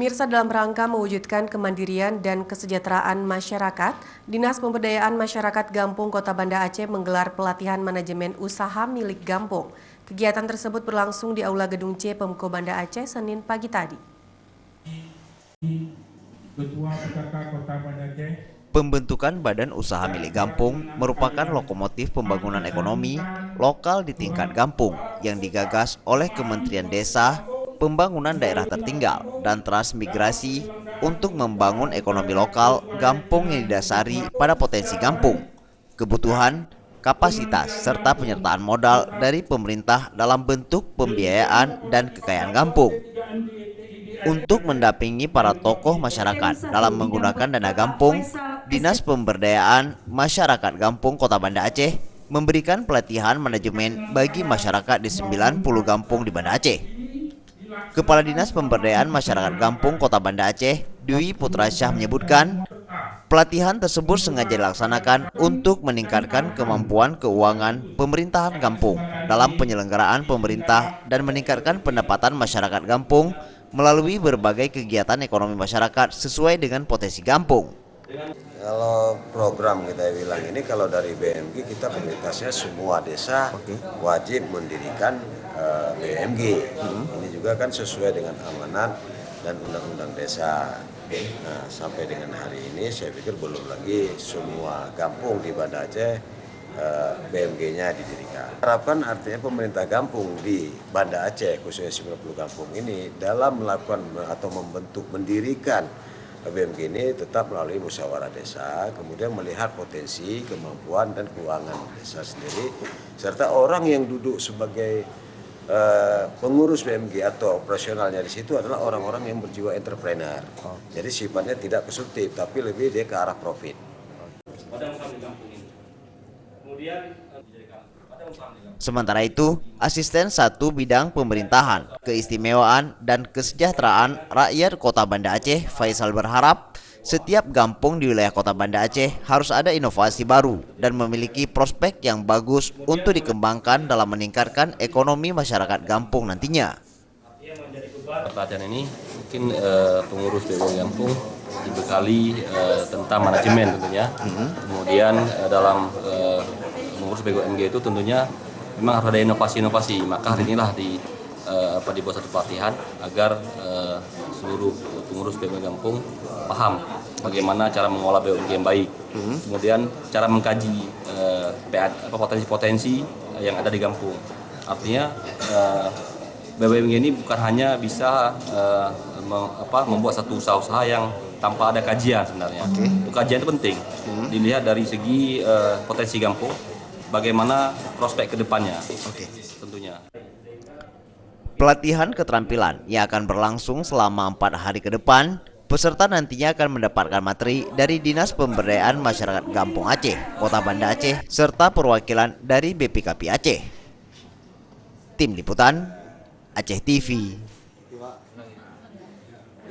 Pemirsa, dalam rangka mewujudkan kemandirian dan kesejahteraan masyarakat, Dinas Pemberdayaan Masyarakat Gampung Kota Banda Aceh menggelar pelatihan manajemen usaha milik Gampung. Kegiatan tersebut berlangsung di Aula Gedung C Pemko Banda Aceh Senin pagi tadi. Ketua PKK Kota Banda Aceh. Pembentukan Badan Usaha Milik Gampung merupakan lokomotif pembangunan ekonomi lokal di tingkat Gampung yang digagas oleh Kementerian Desa, Pembangunan Daerah Tertinggal, dan Transmigrasi untuk membangun ekonomi lokal Gampung yang didasari pada potensi Gampung, kebutuhan, kapasitas, serta penyertaan modal dari pemerintah dalam bentuk pembiayaan dan kekayaan Gampung. Untuk mendampingi para tokoh masyarakat dalam menggunakan dana Gampung, Dinas Pemberdayaan Masyarakat Gampung Kota Banda Aceh memberikan pelatihan manajemen bagi masyarakat di 90 Gampung di Banda Aceh. Kepala Dinas Pemberdayaan Masyarakat Gampung Kota Banda Aceh, Dwi Putrasyah menyebutkan, pelatihan tersebut sengaja dilaksanakan untuk meningkatkan kemampuan keuangan pemerintahan Gampung dalam penyelenggaraan pemerintah dan meningkatkan pendapatan masyarakat Gampung melalui berbagai kegiatan ekonomi masyarakat sesuai dengan potensi Gampung. Kalau program kita bilang ini, kalau dari BMG kita prioritasnya semua desa wajib mendirikan BMG. Ini juga kan sesuai dengan amanat dan undang-undang desa. Nah, sampai dengan hari ini saya pikir belum lagi semua kampung di Banda Aceh BMG-nya didirikan. Harapkan artinya pemerintah Gampung di Banda Aceh, khususnya 90 kampung ini, dalam melakukan atau mendirikan BMG ini tetap melalui musyawarah desa, kemudian melihat potensi, kemampuan, dan keuangan desa sendiri, serta orang yang duduk sebagai pengurus BMG atau operasionalnya di situ adalah orang-orang yang berjiwa entrepreneur. Jadi sifatnya tidak konsumtif, tapi lebih dia ke arah profit. Sementara itu, Asisten 1 Bidang Pemerintahan, Keistimewaan, dan Kesejahteraan Rakyat Kota Banda Aceh, Faisal berharap setiap kampung di wilayah Kota Banda Aceh harus ada inovasi baru dan memiliki prospek yang bagus untuk dikembangkan dalam meningkatkan ekonomi masyarakat kampung nantinya. Pelatihan ini mungkin pengurus BUMD Gampung dibekali tentang manajemen tentunya. Kemudian dalam mengurus BUMG itu tentunya memang harus ada inovasi-inovasi. Maka hari inilah dibuat satu pelatihan agar seluruh pengurus BUMG Gampung paham bagaimana cara mengolah BUMG yang baik. Kemudian cara mengkaji potensi-potensi yang ada di Gampung. Artinya BUMG ini bukan hanya bisa membuat satu usaha-usaha yang tanpa ada kajian sebenarnya. Untuk kajian itu penting. Dilihat dari segi potensi Gampung, bagaimana prospek kedepannya. Tentunya. Pelatihan keterampilan yang akan berlangsung selama 4 hari ke depan, peserta nantinya akan mendapatkan materi dari Dinas Pemberdayaan Masyarakat Gampung Aceh, Kota Banda Aceh, serta perwakilan dari BPKP Aceh. Tim Liputan Aceh TV.